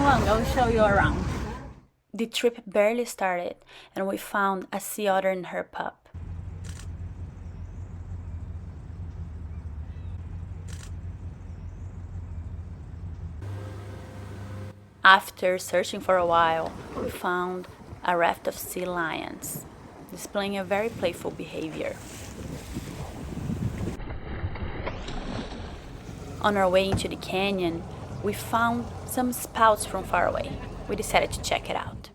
on, I'll show you around. The trip barely started, and we found a sea otter and her pup. After searching for a while, we found a raft of sea lions, displaying a very playful behavior. On our way into the canyon, we found some spouts from far away. We decided to check it out.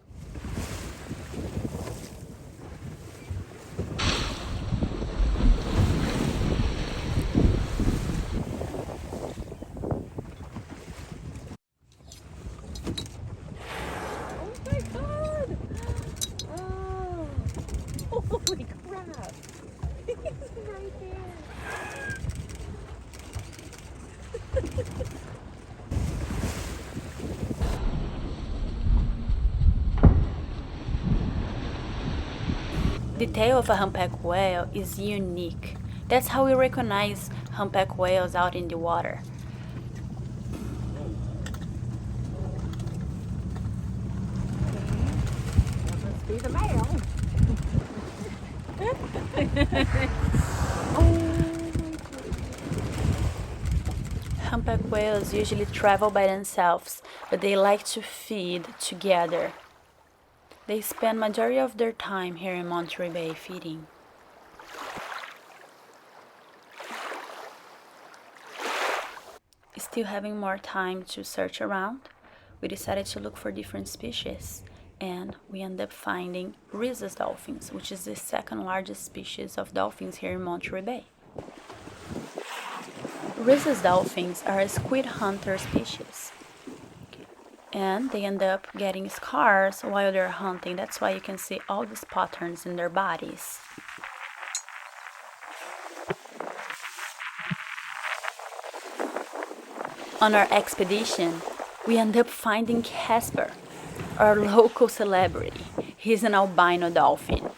Oh my god! Oh, holy crap! He's right there. The tail of a humpback whale is unique. That's how we recognize humpback whales out in the water. Must be the male. Humpback whales usually travel by themselves, but they like to feed together. They spend majority of their time here in Monterey Bay feeding. Still having more time to search around, we decided to look for different species, and we ended up finding rhesus dolphins, which is the second largest species of dolphins here in Monterey Bay. Rhesus dolphins are a squid hunter species, and they end up getting scars while they're hunting. That's why you can see all these patterns in their bodies. On our expedition, we end up finding Casper, our local celebrity. He's an albino dolphin.